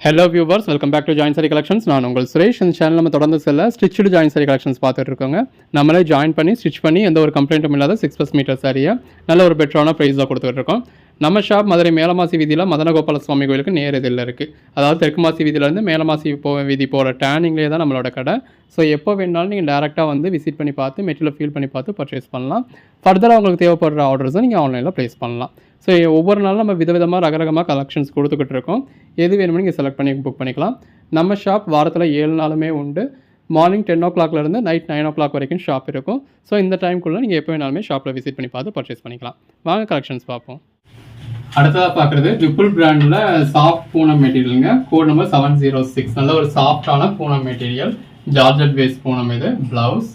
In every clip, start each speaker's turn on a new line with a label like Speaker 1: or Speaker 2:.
Speaker 1: Hello viewers, welcome back to join sari collections. நான் உங்கள் சுரேஷ். இந்த சேனல் நம்ம தொடர்ந்து ஸ்டிச்சு ஜாயின் சாரி கலெக்ஷன்ஸ் பார்த்துட்டு இருக்கோங்க. நம்மளே ஜாயின் பண்ணி ஸ்டிச் பண்ணி எந்த ஒரு கம்ப்ளைண்ட்டும் இல்லாத 6+ மீட்டர் சாரியை நல்ல ஒரு பெட்டரான ப்ரைஸாக கொடுத்துட்டு இருக்கோம். நம்ம ஷாப் மதுரை மேலமாசி வீதியில் மதனகோபால சுவாமி கோயிலுக்கு நேர் இதில் இருக்குது. அதாவது தெற்கு மாசி வீதியிலேருந்து மேலமாசி வீதி போகிற டேர்னிங்லேயே தான் நம்மளோட கடை. ஸோ எப்போ வேணாலும் நீங்கள் டேரெக்டாக வந்து விசிட் பண்ணி பார்த்து மெட்டீரியல் ஃபீல் பண்ணி பார்த்து பர்ச்சேஸ் பண்ணலாம். ஃபர்தராக உங்களுக்கு தேவைப்படுற ஆர்டர்ஸை நீங்கள் ஆன்லைனில் ப்ளேஸ் பண்ணலாம். ஸோ ஒவ்வொரு நாளும் நம்ம விதவிதமாக ரகரகமாக கலெக்ஷன்ஸ் கொடுத்துக்கிட்டு இருக்கோம். எது வேணுமோ நீங்கள் செலக்ட் பண்ணி புக் பண்ணிக்கலாம். நம்ம ஷாப் வாரத்தில் 7 நாளுமே உண்டு. மார்னிங் 10 o'clockலேருந்து நைட் 9 o'clock வரைக்கும் ஷாப் இருக்கும். ஸோ இந்த டைம்குள்ளே நீங்கள் எப்போ வேணாலுமே ஷாப்பில் விசிட் பண்ணி பார்த்து பர்ச்சேஸ் பண்ணிக்கலாம். வாங்க கலெக்ஷன்ஸ் பார்ப்போம். அடுத்ததாக பார்க்குறது ட்ரிபிள் பிராண்டில் சாஃப்ட் பூனம் மெட்டீரியலுங்க. Code number 706. நல்ல ஒரு சாஃப்டான Poonam material, georgette base Poonam. இது ப்ளவுஸ்.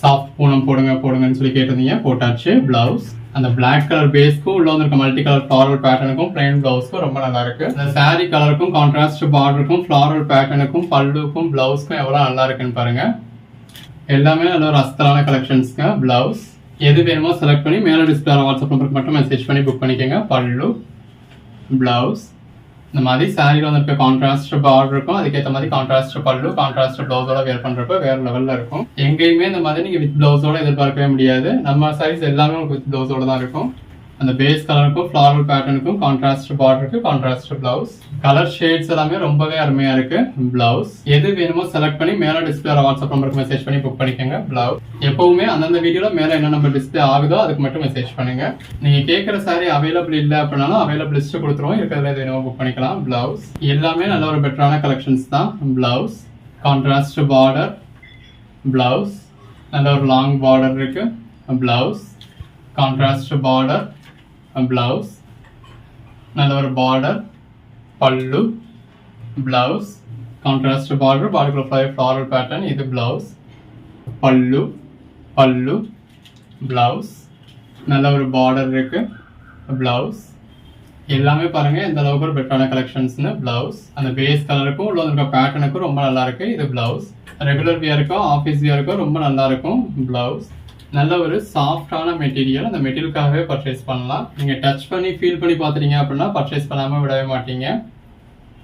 Speaker 1: சாஃப்ட் பூனம் போடுங்கன்னு சொல்லி கேட்டிருந்தீங்க, போட்டாச்சு. ப்ளவுஸ் அந்த பிளாக் கலர் பேஸ்க்கும் உள்ள வந்துருக்க மல்டி கலர் ஃப்ளாரல் பேட்டர்னுக்கும் பிளைன் பிளவுஸ்க்கும் ரொம்ப நல்லா இருக்கு. இந்த சாரி கலருக்கும் கான்ட்ராஸ்ட் பார்டருக்கும் ஃப்ளாரல் பேட்டர்னுக்கும் பல்லுக்கும் பிளவுஸ்க்கும் எவ்வளவு நல்லா இருக்குன்னு பாருங்க. எல்லாமே நல்ல ஒரு அஸ்தலான கலெக்ஷன்ஸ்ங்க. பிளவுஸ் எது வேணுமோ செலக்ட் பண்ணி மேலே டிஸ்பிளே வாட்ஸ்அப் நம்பருக்கு மட்டும் மெசேஜ் பண்ணி புக் பண்ணிக்கோங்க. பல்லு, பிளவுஸ் இந்த மாதிரி சாரியில் வந்துருக்க கான்ட்ராஸ்ட் பார்டர் இருக்கும், அதுக்கேற்ற மாதிரி கான்ட்ராஸ்ட் பல்லு, கான்ட்ராஸ்ட் பிளவுஸோட வேர் பண்றப்ப வேற லெவல்ல இருக்கும். எங்கேயுமே இந்த மாதிரி நீங்க வித் பிளவுஸோட எதிர்பார்க்கவே முடியாது. நம்ம சாரீஸ் எல்லாமே உங்களுக்கு வித் பிளவுஸோட தான் இருக்கும். அந்த பேஸ் கலருக்கும் ஃப்ளாரல் பேட்டர்னுக்கும் கான்ட்ராஸ்ட் பார்டருக்கு கான்ட்ராஸ்ட் பிளவுஸ். கலர் ஷேட்ஸ் எல்லாமே ரொம்பவே அருமையா இருக்கு. பிளவுஸ் எது வேணுமோ செலக்ட் பண்ணி மேல டிஸ்பிளே வாட்ஸ்அப் நம்பருக்கு மெசேஜ் பண்ணி புக் பண்ணிக்கோங்க. பிளவுஸ் எப்பவுமே அந்தந்த வீடியோல மேல என்ன நம்பர் டிஸ்பிளே ஆகுதோ அதுக்கு மட்டும் மெசேஜ் பண்ணுங்க. நீங்க கேட்கற சாரி அவைலபிள் இல்லை அப்படின்னாலும் அவைலபிள் லிஸ்ட் கொடுத்துருவோம், இருக்கிறதுல எது வேணுமோ புக் பண்ணிக்கலாம். பிளவுஸ் எல்லாமே நல்ல ஒரு பெட்டரான கலெக்ஷன்ஸ் தான். பிளவுஸ் கான்ட்ராஸ்ட் பார்டர், பிளவுஸ் நல்ல ஒரு லாங் பார்டர் இருக்கு. பிளவுஸ் கான்ட்ராஸ்ட் பார்டர், பிளவுஸ் நல்ல ஒரு border, pallu, blouse contrast border, பார்டருக்குள்ள ஃப்ளாரல் பேட்டர்ன். இது பிளவுஸ், பல்லு, பிளவுஸ் நல்ல ஒரு பார்டர் இருக்கு. பிளவுஸ் எல்லாமே பாருங்க எந்த அளவுக்கு ஒரு பெட்டரான கலெக்ஷன்ஸ்னு. பிளவுஸ் அந்த பேஸ் கலருக்கும் உள்ள இருக்க பேட்டர்னுக்கும் ரொம்ப நல்லா இருக்கு. இது பிளவுஸ் ரெகுலர் வியருக்கும் ஆஃபீஸ் வியருக்கும் ரொம்ப நல்லா இருக்கும். பிளவுஸ் நல்ல ஒரு சாஃப்டான மெட்டீரியல். அந்த மெட்டீரியலுக்காகவே பர்ச்சேஸ் பண்ணலாம். நீங்க டச் பண்ணி ஃபீல் பண்ணி பார்த்துட்டீங்க அப்படின்னா பர்ச்சேஸ் பண்ணாம விடவே மாட்டீங்க.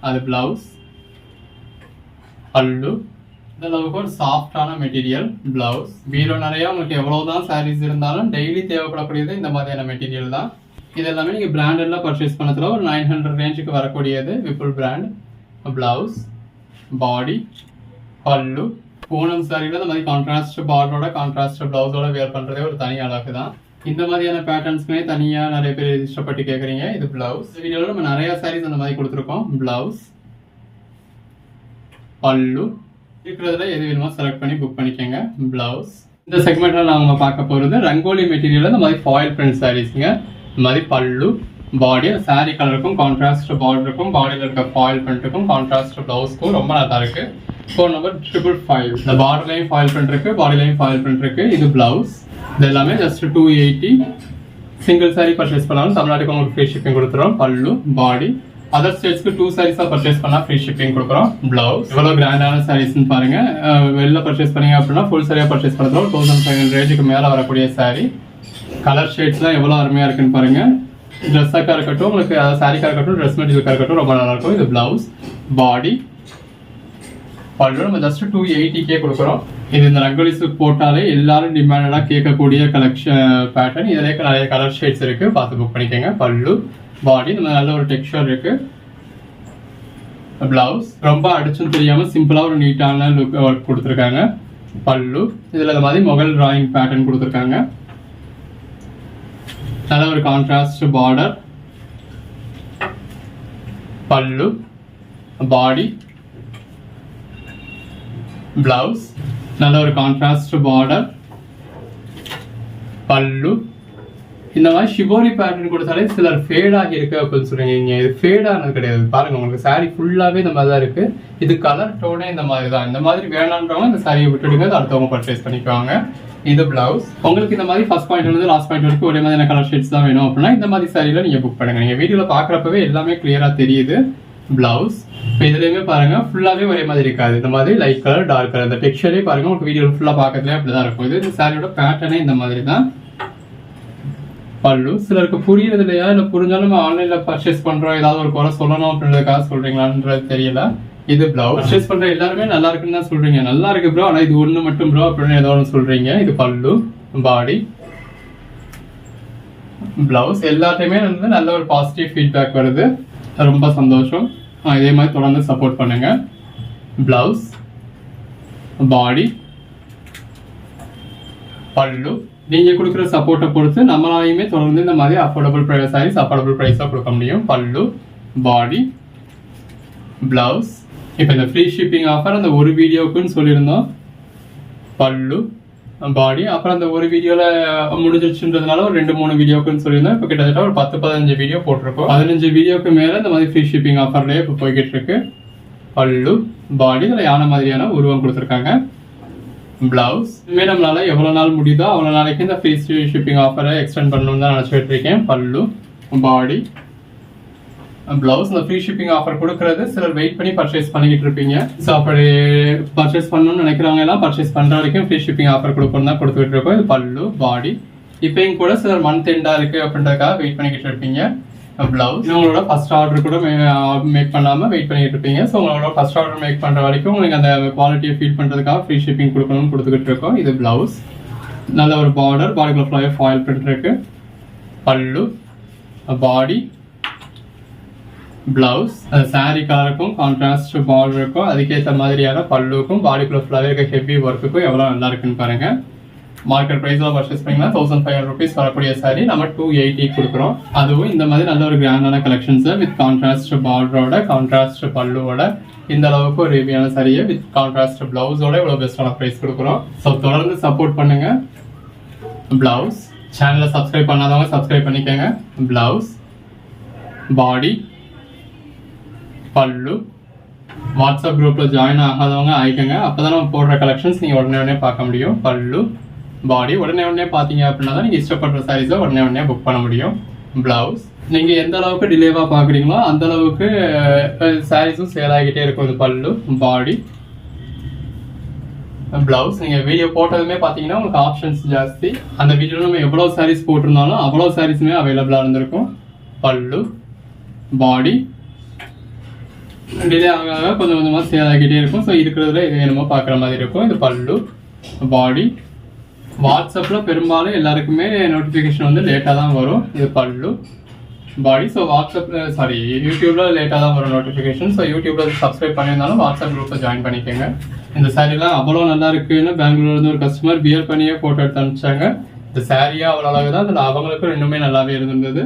Speaker 1: அது பிளவுஸ், பல்லு இந்த அளவுக்கு ஒரு சாஃப்டான மெட்டீரியல். பிளவுஸ் பீரோ நிறைய உங்களுக்கு எவ்வளவுதான் சாரீஸ் இருந்தாலும் டெய்லி தேவைப்படக்கூடியது இந்த மாதிரியான மெட்டீரியல் தான். இது எல்லாமே நீங்க பிராண்டட்ல பர்ச்சேஸ் பண்ணதுல ஒரு 900 ரேஞ்சுக்கு வரக்கூடியது விப்புல் பிராண்ட். பிளவுஸ், பாடி, பல்லு. பூனம் சாரியில இந்த மாதிரி கான்ட்ராஸ்ட் பார்டரோட கான்ட்ராஸ்ட் பிளவுஸோட வேர் பண்றதே ஒரு தனி அழகு தான். இந்த மாதிரியான பேட்டர்ன்ஸ்க்குமே தனியா நிறைய பேர் இஷ்டப்பட்டு கேட்குறீங்க. இது பிளவுஸ். வீடியோல நம்ம நிறைய சாரீஸ் அந்த மாதிரி கொடுத்துருக்கோம். பிளவுஸ், பல்லு இருக்கிறதுல எது வேணுமோ செலக்ட் பண்ணி புக் பண்ணிக்கோங்க. பிளவுஸ் இந்த செக்மெண்ட்ல நாம பார்க்க போறது ரங்கோலி மெட்டீரியல். இந்த மாதிரி ஃபாயில் பிரிண்ட் சாரீஸ்ங்க. இந்த மாதிரி பல்லு, பாடி சாரி கலருக்கும் கான்ட்ராஸ்ட் பார்டருக்கும் பாடியில் இருக்க ஃபாயில் பிரிண்ட்டுக்கும் கான்ட்ராஸ்ட் பிளவுஸ்க்கும் ரொம்ப நல்லா இருக்கு. Phone number 555. இந்த பார்டர்லையும் ஃபாயில் பிரிண்ட் இருக்கு, பாடிலையும் ஃபாயில் பிரிண்ட் இருக்கு. இது பிளவுஸ். இது எல்லாமே ஜஸ்ட் 280. சிங்கிள் சாரி பர்ச்சேஸ் பண்ணாலும் தமிழ்நாட்டுக்கு உங்களுக்கு ஃப்ரீ ஷிப்பிங் கொடுத்துறோம். பல்லு, பாடி. அதர் ஸ்டேட்ஸ்க்கு 2 சாரீஸா பர்ச்சேஸ் பண்ணா ஃப்ரீ ஷிப்பிங் கொடுக்குறோம். பிளவுஸ் எவ்வளவு கிராண்டான சாரீஸ்ன்னு பாருங்க. வெளில பர்ச்சேஸ் பண்ணீங்க அப்படின்னா ஃபுல் சாரியா பர்ச்சேஸ் பண்ணுறோம். 1500 ரேஞ்சுக்கு மேல வரக்கூடிய சாரி. கலர் ஷேட்ஸ்லாம் எவ்வளவு அருமையா இருக்குன்னு பாருங்க. ட்ரெஸ்ஸாக இருக்கட்டும், உங்களுக்கு சாரிக்காக இருக்கட்டும், ட்ரெஸ் மெட்டீரியலுக்காக இருக்கட்டும் ரொம்ப நல்லா இருக்கும். இது பிளவுஸ், பாடி, பல்லு. நம்ம ஜஸ்ட் 280K கொடுக்குறோம். இது இந்த ரங்கோலி சூட் போட்டாலே எல்லாரும் டிமாண்டடா கேட்கக்கூடிய கலெக்ஷன் பேட்டர்ன். இதுல நிறைய கலர் ஷேட்ஸ் இருக்கு, பார்த்து புக் பண்ணிக்கோங்க. பல்லு, பாடி இந்த நல்ல ஒரு டெக்ஸ்சர் இருக்கு. பிளவுஸ் ரொம்ப அடிச்சும் தெரியாம சிம்பிளா ஒரு நீட்டான லுக் ஒர்க் கொடுத்துருக்காங்க. பல்லு இதுல இந்த மாதிரி மொகல் டிராயிங் பேட்டர்ன் கொடுத்துருக்காங்க. நல்ல ஒரு கான்ட்ராஸ்ட் பார்டர், பல்லு, பாடி, பிளவுஸ் நல்ல ஒரு கான்ட்ராஸ்ட் பார்டர், பல்லு. இந்த மாதிரி ஷிபோரி பேட்டர்ன் கொடுத்தாலே சிலர் ஃபேட் ஆகி இருக்கு அப்படின்னு சொல்றீங்க. இது ஃபேட் ஆனது கிடையாது. பாருங்க உங்களுக்கு சாரி ஃபுல்லாவே இந்த மாதிரி தான் இருக்கு. இது கலர் டோனே இந்த மாதிரி தான். இந்த மாதிரி வேணான்றவங்க இந்த சாரியை விட்டுடுங்க, அடுத்தவங்க பர்ச்சேஸ் பண்ணிக்குவாங்க. இது பிளவுஸ். உங்களுக்கு இந்த மாதிரி ஃபர்ஸ்ட் பாயிண்ட் வந்து லாஸ்ட் பாயிண்ட் வரைக்கும் ஒரே மாதிரியான கலர் ஷேட்ஸ் தான் வேணும் அப்படின்னா இந்த மாதிரி சாரியில நீங்க புக் பண்ணுங்க. நீங்க வீடியோல பாக்குறப்பவே எல்லாமே கிளியரா தெரியுது. பிளவுஸ் இப்போ இதுலயுமே பாருங்க ஃபுல்லாவே ஒரே மாதிரி இருக்காது. இந்த மாதிரி லைட் கலர், டார்க் கலர், இந்த டெக்ஸ்சரே பாருங்க உங்களுக்கு வீடியோ ஃபுல்லா பாக்கிறதுல அப்படிதான் இருக்கும். இது இந்த சாரியோட பேட்டர்னே இந்த மாதிரி தான். பல்லு. சிலருக்கு புரியுறது இல்லையா, இல்லை புரிஞ்சாலும் நம்ம ஆன்லைனில் பர்ச்சேஸ் பண்ணுறோம், ஏதாவது ஒரு குறை சொல்லணும் அப்படின்றதுக்காக சொல்கிறீங்களான்றது தெரியல. இது பிளவுஸ். பர்ச்சேஸ் பண்ணுற எல்லாருமே நல்லா இருக்குன்னு தான் சொல்கிறீங்க. நல்லா இருக்கு ப்ரோ, ஆனால் இது ஒன்று மட்டும் ப்ரோ அப்படின்னு ஏதோ ஒன்று சொல்கிறீங்க. இது பல்லு, பாடி, பிளவுஸ். எல்லாத்தையுமே வந்து நல்ல ஒரு பாசிட்டிவ் ஃபீட்பேக் வருது. ரொம்ப சந்தோஷம். இதே மாதிரி தொடர்ந்து சப்போர்ட் பண்ணுங்க. பிளவுஸ், பாடி, பல்லு. நீங்க கொடுக்குற சப்போர்ட்டை பொறுத்து நம்மளாலையுமே தொடர்ந்து இந்த மாதிரி அஃபோர்டபுள் ப்ரைஸ் சாரீஸ் அஃபோர்டபுள் ப்ரைஸாக கொடுக்க முடியும். பல்லு, பாடி, பிளவுஸ். இப்போ இந்த ஃப்ரீ ஷிப்பிங் ஆஃபர் அந்த ஒரு வீடியோக்குன்னு சொல்லியிருந்தோம். பல்லு, பாடி. அப்புறம் அந்த ஒரு வீடியோவில் முடிஞ்சிருச்சுன்றதுனால ஒரு 2-3 வீடியோக்குன்னு சொல்லியிருந்தோம். இப்போ கிட்டத்தட்ட ஒரு 10-15 வீடியோ போட்டிருக்கோம். 15 வீடியோக்கு மேலே இந்த மாதிரி ஃப்ரீ ஷிப்பிங் ஆஃபர்லேயே இப்போ போய்கிட்டு இருக்கு. பல்லு, பாடி. இதில் யானை மாதிரியான உருவம் கொடுத்துருக்காங்க. பிளவுஸ். இனிமேல் நம்மளால எவ்வளோ நாள் முடியுதோ அவ்வளோ நாளைக்கு இந்த ஃப்ரீ ஷிப்பிங் ஆஃபரை எக்ஸ்டெண்ட் பண்ணணும்னு தான் நினச்சிட்டு இருக்கேன். பல்லு, பாடி, பிளவுஸ். இந்த ஃப்ரீ ஷிப்பிங் ஆஃபர் கொடுக்கறது சிலர் வெயிட் பண்ணி பர்ச்சேஸ் பண்ணிக்கிட்டு இருப்பீங்க. ஸோ அப்படி பர்ச்சேஸ் பண்ணணும்னு நினைக்கிறவங்க எல்லாம் பர்ச்சேஸ் பண்ணுற வரைக்கும் ஃப்ரீ ஷிப்பிங் ஆஃபர் கொடுக்கணும் தான் கொடுத்துக்கிட்டு இருக்கோம். இது பல்லு, பாடி. இப்பயும் கூட சிலர் மந்த் எண்டா இருக்கு அப்படின்றதுக்காக வெயிட் பண்ணிக்கிட்டு இருப்பீங்க. பிளவுஸ். உங்களோட ஃபர்ஸ்ட் ஆர்டர் கூட மேக் பண்ணாமல் வெயிட் பண்ணிட்டு இருப்பீங்க. ஸோ உங்களோட ஃபர்ஸ்ட் ஆர்டர் மேக் பண்ணுற வரைக்கும் உங்களுக்கு அந்த குவாலிட்டியை ஃபீல் பண்ணுறதுக்காக ஃப்ரீ ஷிப்பிங் கொடுக்கணும்னு கொடுத்துக்கிட்டு இருக்கோம். இது பிளவுஸ். நல்ல ஒரு பார்டர், பாடிக்குள்ள ஃபுல்லாகவே ஃபாயில் பிரிண்ட் இருக்கு. பல்லு, பாடி, பிளவுஸ். அந்த சாரீ கலருக்கும் கான்ட்ராஸ்ட் பார்டர் இருக்கும், அதுக்கேற்ற மாதிரியான பல்லுக்கும் பாடிக்குள்ள ஃபுல்லாகவே இருக்க ஹெவி ஒர்க்குக்கும் எவ்வளோ நல்லா இருக்குன்னு பாருங்க. மார்க்கெட் ப்ரைஸில் பர்ச்சேஸ் பண்ணிங்கன்னா 1500 rupees வரக்கூடிய சாரி நம்ம 280 கொடுக்குறோம். அதுவும் இந்த மாதிரி நல்ல ஒரு கிராண்டான கலெக்ஷன்ஸ் வித் கான்ட்ராஸ்ட் பார்டரோட, கான்ட்ராஸ்ட் பல்லுவோட, இந்த அளவுக்கு ஒரு ஹெவியான சாரியை வித் கான்ட்ராஸ்ட் பிளவுஸோட இவ்வளோ பெஸ்ட்டான ப்ரைஸ் கொடுக்குறோம். ஸோ தொடர்ந்து சப்போர்ட் பண்ணுங்க. பிளவுஸ். சேனலை சப்ஸ்கிரைப் பண்ணாதவங்க சப்ஸ்கிரைப் பண்ணிக்கோங்க. பிளவுஸ், பாடி, பல்லு. வாட்ஸ்அப் குரூப்பில் ஜாயின் ஆகாதவங்க ஆயிக்கங்க. அப்போ தான் நம்ம போடுற கலெக்ஷன்ஸ் நீங்கள் உடனே பார்க்க முடியும். பல்லு, பாடி. உடனே பார்த்தீங்க அப்படின்னா தான் நீங்கள் இஷ்டப்படுற சாரீஸை உடனே புக் பண்ண முடியும். பிளவுஸ். நீங்கள் எந்த அளவுக்கு டிலேவாக பார்க்குறீங்களோ அந்த அளவுக்கு சாரீஸும் சேல் ஆகிட்டே இருக்கும். இது பல்லு, பாடி, பிளவுஸ். நீங்கள் வீடியோ போட்டதுமே பார்த்தீங்கன்னா உங்களுக்கு ஆப்ஷன்ஸ் ஜாஸ்தி. அந்த வீடியோவில் நம்ம எவ்வளோ சாரீஸ் போட்டிருந்தாலும் அவ்வளோ சாரீஸுமே அவைலபிளாக இருந்திருக்கும். பல்லு, பாடி. டிலே ஆக கொஞ்சம் கொஞ்சமாக சேல் ஆகிட்டே இருக்கும். ஸோ இருக்கிறதுல இது வேணுமோ பார்க்குற மாதிரி இருக்கும். இது பல்லு, பாடி. வாட்ஸ்அப்பில் பெரும்பாலும் எல்லாருக்குமே நோட்டிஃபிகேஷன் வந்து லேட்டாக தான் வரும். இது பல்லு, பாடி. ஸோ யூடியூப்பில் லேட்டாக தான் வரும் நோட்டிஃபிகேஷன். ஸோ யூடியூப்பில் சப்ஸ்கிரைப் பண்ணியிருந்தாலும் வாட்ஸ்அப் குரூப்பில் ஜாயின் பண்ணிக்கோங்க. இந்த சாரீலாம் அவ்வளோ நல்லா இருக்குன்னு பெங்களூர்லேருந்து ஒரு கஸ்டமர் வியர் பண்ணியே ஃபோட்டோ எடுத்து அனுப்பிச்சாங்க. இந்த சாரியாக அவ்வளோ அழகு தான். அதில் அவங்களுக்கும் இன்னுமே நல்லாவே இருந்திருந்தது.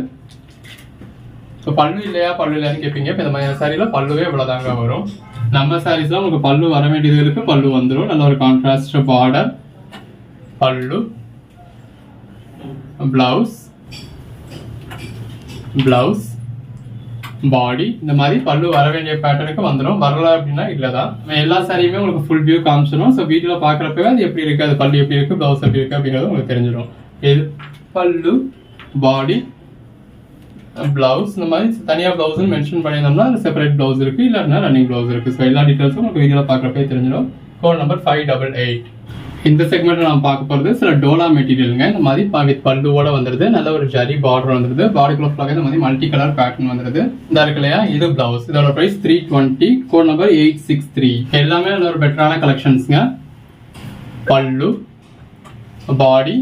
Speaker 1: ஸோ பல்லு இல்லையான்னு கேட்பீங்க. இப்போ இந்த மாதிரி சாரியில் பல்லுவே இவ்வளோதாங்க வரும். நம்ம சாரீஸ்லாம் உங்களுக்கு பல்லு வர வேண்டியது இருக்கு, பல்லு வந்துடும். நல்ல ஒரு கான்ட்ராஸ்ட் பார்டர். பல்லு, பிளவுஸ், பாடி. இந்த மாதிரி பல்லு வர வேண்டிய பேட்டர்னுக்கு வந்துடும். வரல அப்படின்னா இல்லை தான். எல்லா சாரியுமே உங்களுக்கு ஃபுல் வியூ காமிச்சிடும். ஸோ வீடியோவில் பார்க்குறப்பவே அது எப்படி இருக்குது, அது பல்லு எப்படி இருக்குது, ப்ளவுஸ் எப்படி இருக்குது அப்படிங்கிறது உங்களுக்கு தெரிஞ்சிடும். இது பல்லு, பாடி, பிளவுஸ். இந்த மாதிரி தனியாக பிளவுஸ்ன்னு மென்ஷன் பண்ணியிருந்தோம்னா அது செப்பரேட் பிளவுஸ் இருக்கு, இல்லைன்னா ரன்னிங் பிளவுஸ் இருக்கு. ஸோ எல்லா டீட்டெயில்ஸும் உங்களுக்கு வீடியோவில் பார்க்குறப்பே தெரிஞ்சிடும். Code number 588. இந்த செக்மெண்ட்ல நான் பார்க்க போகிறது சில டோலா மெட்டீரியலுங்க. இந்த மாதிரி வித் பல்லுவோட வந்துருது. நல்ல ஒரு ஜரி பார்டர் வந்துருது. பாடிக்குள்ள ஃபுல்லாக இந்த மாதிரி மல்டி கலர் பேட்டர்ன் வந்துருது. இந்த இருக்கு இல்லையா, இது பிளவுஸ். இதோட பிரைஸ் 320. Code number 863. எல்லாமே நல்ல ஒரு பெட்டரான கலெக்ஷன்ஸ்ங்க. பல்லு, பாடி,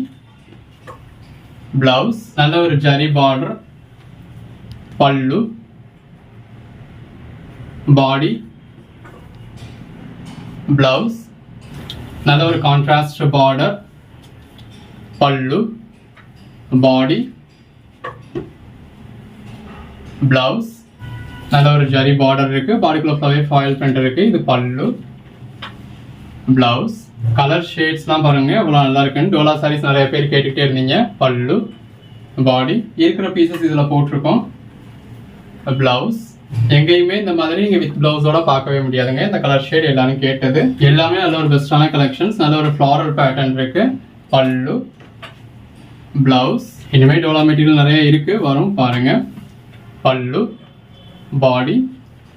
Speaker 1: பிளவுஸ். நல்ல ஒரு ஜரி பார்டர். பல்லு, பாடி, பிளவுஸ். நல்ல ஒரு கான்ட்ராஸ்ட் பார்டர். பல்லு, பாடி, பிளவுஸ். நல்ல ஒரு ஜரி பார்டர் இருக்கு. பாடிக்குள்ள ஃபுல்லாவே ஃபாயில் பிரிண்ட் இருக்கு. இது பல்லு, பிளவுஸ். கலர் ஷேட்ஸ்லாம் பாருங்க எவ்வளோ நல்லா இருக்குன்னு. டோலா சாரீஸ் நிறைய பேர் கேட்டுக்கிட்டே இருந்தீங்க. பல்லு, பாடி. இருக்கிற பீசஸ் இதில் போட்டிருக்கோம். பிளவுஸ். எங்கேயுமே இந்த மாதிரி நீங்க வித் பிளவுஸோட பார்க்கவே முடியாதுங்க. இந்த கலர் ஷேட் எல்லாரும் கேட்டது. எல்லாமே நல்ல ஒரு பெஸ்டான கலெக்ஷன்ஸ். நல்ல ஒரு ஃப்ளாரல் பேட்டர்ன் இருக்கு. பல்லு, பிளவுஸ். இனிமேல் டோலா மெட்டீரியல் நிறைய இருக்கு, வரும் பாருங்க. பல்லு, பாடி.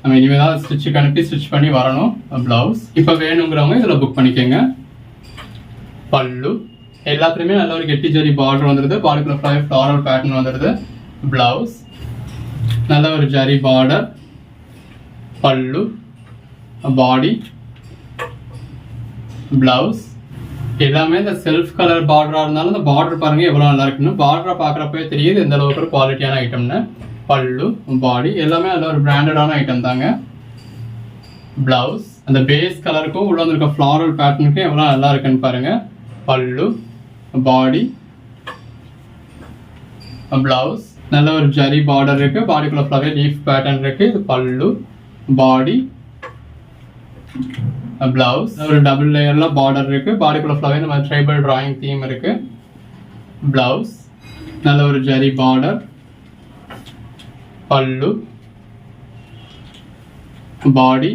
Speaker 1: நம்ம இனிமேல் தான் ஸ்டிச்சுக்கு அனுப்பி ஸ்டிச் பண்ணி வரணும். பிளவுஸ். இப்போ வேணுங்கிறவங்க இதில் புக் பண்ணிக்கோங்க. பல்லு. எல்லாத்துலயுமே நல்ல ஒரு கெட்டி ஜரி பார்டர் வந்துருது. பாடிக்குள்ள ஃப்ளாரல் பேட்டர்ன் வந்துருது. பிளவுஸ் நல்ல ஒரு ஜரி பார்டர், பல்லு, பாடி, பிளவுஸ் எல்லாமே இந்த செல்ஃப் கலர் பார்டரா இருந்தாலும் இந்த பார்டர் பாருங்க எவ்வளவு நல்லா இருக்குன்னு. பார்டரை பாக்குறப்பவே தெரியுது எந்த அளவுக்கு ஒரு குவாலிட்டியான ஐட்டம்னு. பல்லு, பாடி எல்லாமே நல்ல ஒரு பிராண்டடான ஐட்டம் தாங்க. பிளவுஸ் அந்த பேஸ் கலருக்கும் உள்ள வந்திருக்க ஃப்ளாரல் பேட்டர்னுக்கும் எவ்வளவு நல்லா இருக்குன்னு பாருங்க. பல்லு, பாடி, பிளவுஸ் நல்ல ஒரு ஜரி பார்டர் இருக்கு. பாடிக்குள்ள ஃப்ளவர் லீஃப் பேட்டர்ன் இருக்கு. இது பல்லு, பாடி, பிளவுஸ் ஒரு டபுள் லேயர்ல பார்டர் இருக்கு. பாடிக்குள்ள ஃப்ளவர் இந்த மாதிரி ட்ரைபல் டிராயிங் தீம் இருக்கு. பிளவுஸ் நல்ல ஒரு ஜரி பார்டர், பல்லு, பாடி,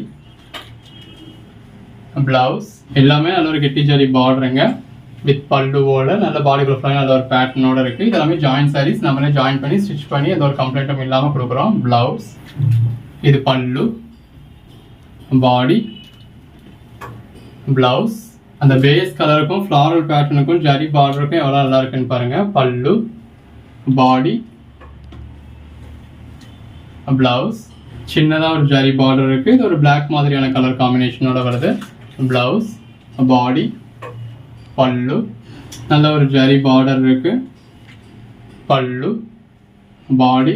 Speaker 1: பிளவுஸ் எல்லாமே நல்ல ஒரு கெட்டி ஜரி பார்டருங்க. வித் பல்லுவோட நல்ல பாடிக்குள்ள ஃப்ளவர் நல்ல ஒரு பேட்டர்னோட இருக்கு. இதெல்லாமே ஜாயின் சாரீஸ் நம்மளே ஜாயின் பண்ணி ஸ்டிச் பண்ணி எந்த ஒரு கம்ப்ளைண்ட்டும் இல்லாம கொடுக்குறோம். பிளவுஸ் இது பல்லு, பாடி, பிளவுஸ் அந்த பேஸ் கலருக்கும் ஃப்ளாரல் பேட்டர்னுக்கும் ஜரி பார்டருக்கும் எவ்வளவு நல்லா இருக்குன்னு பாருங்க. பல்லு, பாடி, பிளவுஸ் சின்னதா ஒரு ஜரி பார்டர் இருக்கு. இது ஒரு பிளாக் மாதிரியான கலர் காம்பினேஷனோட வருது. பிளவுஸ், பாடி, பல்லு நல்ல ஒரு ஜரி பார்டர் இருக்கு. பல்லு, பாடி,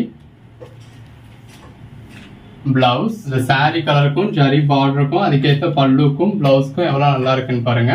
Speaker 1: பிளவுஸ் இந்த சாரி கலருக்கும் ஜரி பார்டருக்கும் அதுக்கேற்ற பல்லுக்கும் பிளவுஸ்க்கும் எவ்வளவு நல்லா இருக்குன்னு பாருங்க.